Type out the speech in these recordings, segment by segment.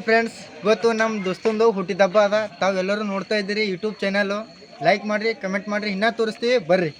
Friends, ಇವತ್ತು ನಮ್ಮ ದೋಸ್ತಂದು ಹುಟ್ಟಿದಬ್ಬ ಅದ. ತಾವೆಲ್ಲರೂ ನೋಡ್ತಾ ಇದ್ದೀರಿ ಯೂಟ್ಯೂಬ್ ಚಾನಲು. ಲೈಕ್ ಮಾಡಿರಿ, ಕಮೆಂಟ್ ಮಾಡಿರಿ, ಇನ್ನೂ ತೋರಿಸ್ತೀವಿ ಬರ್ರಿ.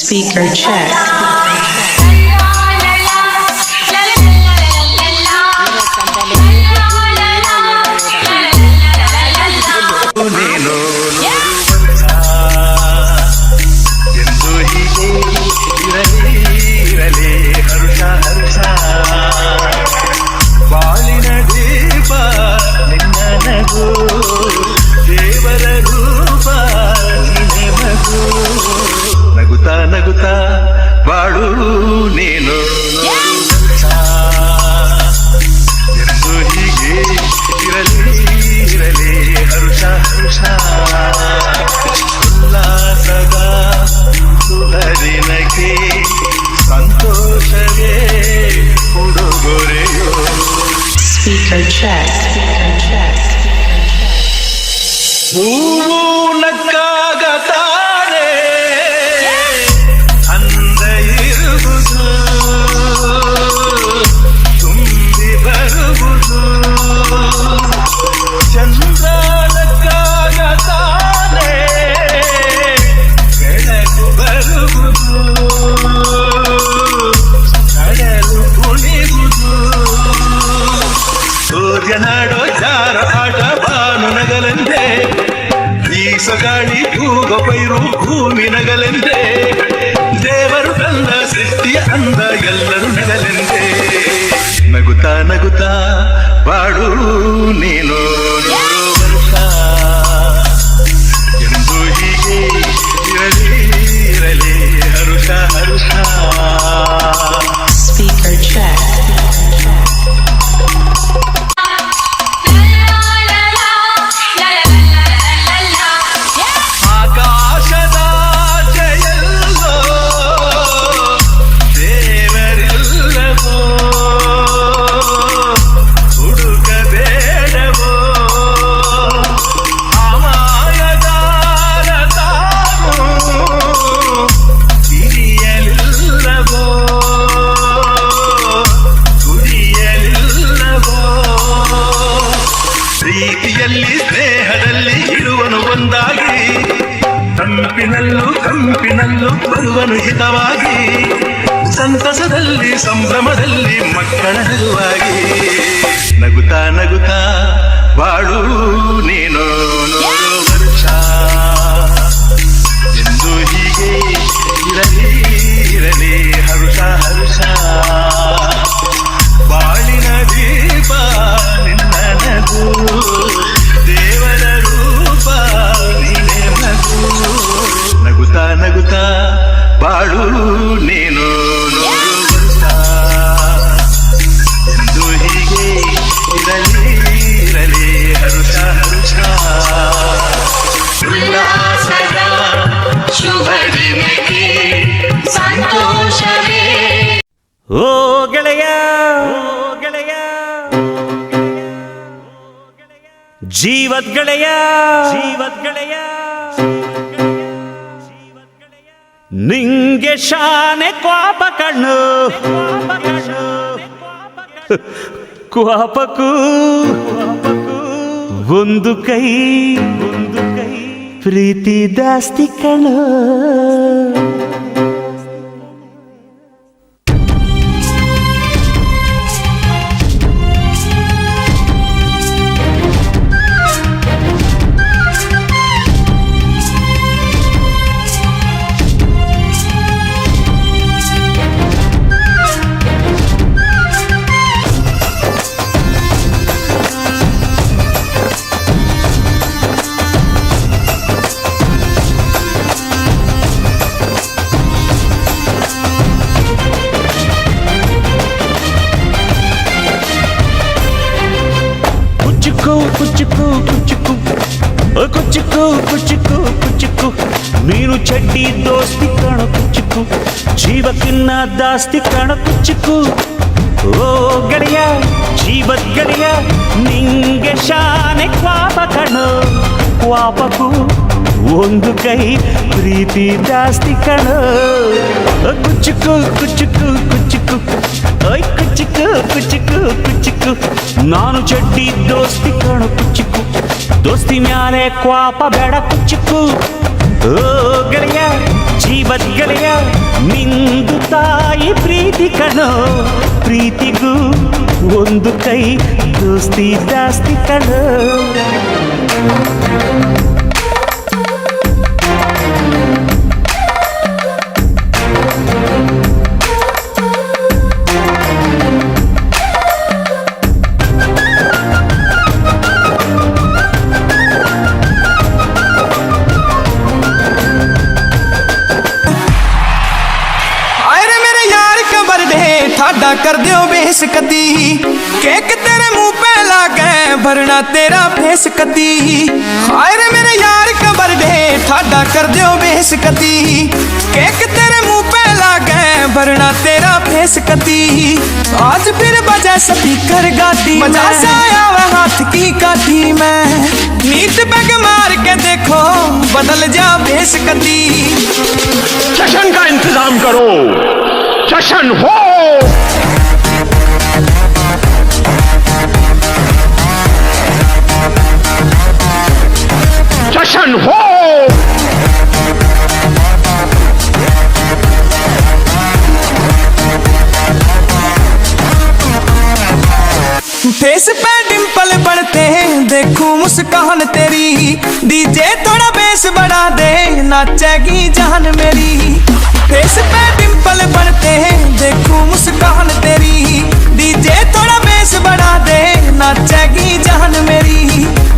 Speaker check. ನಗುತ್ತಾ ಬಾಳು ನೀನು ಎಂದು ಹೀಗೆ ಇರಲಿ ಹರುಷ ಉಲ್ಲಾಸದ ಸುಹರಿನಗೆ ಸಂತೋಷವೇ ಉಡುಗೊರೆಯೋ. Speaker check. ಹೂವು ನಕ್ಕಾಗತಾನೆ ಅಂದ ಇರುವುದು, ತುಂಬಿ ಬರುವುದು. ಚಂದ್ರ ನಕ್ಕಾಗತಾನೆ ಬೆಳಕು ಬರುವುದು, ಕಡಲು ಕುಣಿಯುವುದು. ಸೂರ್ಯನಾಡೋ ಜಾರ ಆಟ ಬಾನು ನಗಲೆಂದೇ, ಬೀಸಗಾಳಿ ಕೂಗ ಪೈರು ಭೂಮಿ ನಗಲೆಂದೇ. ದೇವರು ತಂದ ಸೃಷ್ಟಿಯ ಅಂದ ಎಲ್ಲರೂ ನಗಲೆಂದೇ. ನಗುತ್ತಾ ಬಾಡು ನೀನು ವರ್ಷ ಎಂದು ಹೀಗೆ ಇರಲಿ ಹರುಷ. Speaker check. ಪ್ರೀತಿಯಲ್ಲಿ ಸ್ನೇಹದಲ್ಲಿ ಇರುವನು ಒಂದಾಗಿ, ಕಂಪಿನಲ್ಲೂ ಬರುವನು ಹಿತವಾಗಿ. ಸಂತಸದಲ್ಲಿ ಸಂಭ್ರಮದಲ್ಲಿ ಮಕ್ಕಳ ನಗುವಾಗಿ. ನಗುತ್ತಾ ಬಾಳು ನೀನು ವರ್ಷ ಎಂದು ಹೀಗೆ ಇರಲಿ ಹರುಷ. ಬಾಳಿನ ದೀಪ ನಿನ್ನ ನಗು ಜೀವದ್ ಗೆಳೆಯ ನಿಂಗೆ ಶಾನೆ ಕ್ವಾಪ ಕಣ್ಣು ಕ್ವಾಪಕ್ಕೂ ಒಂದು ಕೈ ಪ್ರೀತಿ ಜಾಸ್ತಿ ಕಣ್ಣು. ಕುಚ್ಚುಕು ನೀನು ಚಡ್ಡಿ ದೋಸ್ತಿ ಕಾಣೋ ಕುಚ್ಚುಕು ಜೀವಕ್ಕಿನ್ನ ದಾಸ್ತಿ ಕಾಣೋ ಕುಚ್ಚುಕು. ಓ ಗೆಳೆಯ ಜೀವದ್ ಗೆಳೆಯ ನಿಂಗೆ ಶಾನೆ ಕ್ವಾಪ ಕಣೋ ಕ್ವಾಪಕ್ಕೂ ಒಂದು ಕೈ ಪ್ರೀತಿ ಜಾಸ್ತಿ ಕಣೋ. ಕುಚ್ಚುಕು ಓಯ್ ಕುಚ್ಚುಕು ನಾನು ಚಡ್ಡಿ ದೋಸ್ತಿ ಕಾಣೋ ಕುಚ್ಚುಕು ದೋಸ್ತಿ ಮ್ಯಾಲೆ ಕ್ವಾಪ ಬೇಡ ಕುಚ್ಚುಕು. ಓ ಗೆಳೆಯ ಜೀವದ್ ಗೆಳೆಯ ನಿಂದು ತಾಯಿ ಪ್ರೀತಿ ಕಣೋ ಪ್ರೀತಿಗೂ ಒಂದು ಕೈ ದೋಸ್ತಿ ಜಾಸ್ತಿ ಕಣೋ. ਠਾਡਾ ਕਰ ਦਿਓ ਬੇਸ ਕਦੀ ਕੇਕ ਤੇਰੇ ਮੂੰਹ ਪੇ ਲਾ ਕੇ ਭਰਨਾ ਤੇਰਾ ਫੇਸ ਕਦੀ ਹਾਏ ਰੇ ਮੇਰੇ ਯਾਰ ਕਬਰ ਦੇ ਠਾਡਾ ਕਰ ਦਿਓ ਬੇਸ ਕਦੀ ਕੇਕ ਤੇਰੇ ਮੂੰਹ ਪੇ ਲਾ ਕੇ भरना तेरा फेस कती आज फिर बजा स्पीकर गाती मजा सा आया हाथ की काठी में नीत बैग मार के देखो बदल जा भेस कती. जश्न का इंतजाम करो, जश्न हो. जश्न हो. फेस पे डिंपल बढ़ते देखूं मुस्कान तेरी डीजे थोड़ा बेस बढ़ा दे नाचेगी जान मेरी. फेस पे डिंपल बढ़ते देखूं मुस्कान तेरी डीजे थोड़ा बेस बढ़ा दे नाचेगी जान मेरी.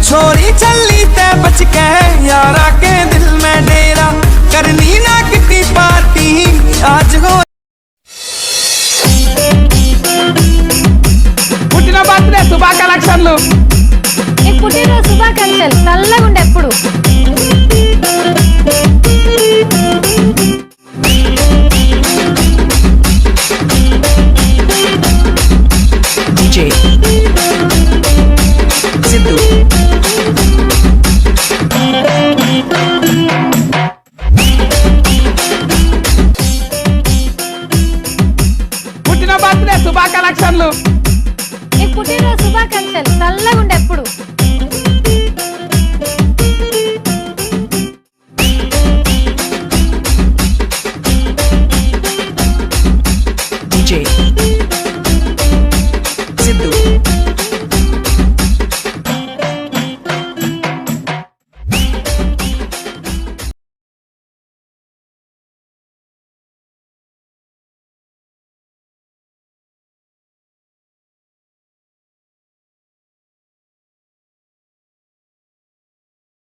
छोरी चली ते बच के यारा के दिल में डेरा करनी ना कितनी पार्टी आज हो. పుట్టినరోజు శుభాకాంక్షలు. శుభాకాంక్షలు చల్లగుండే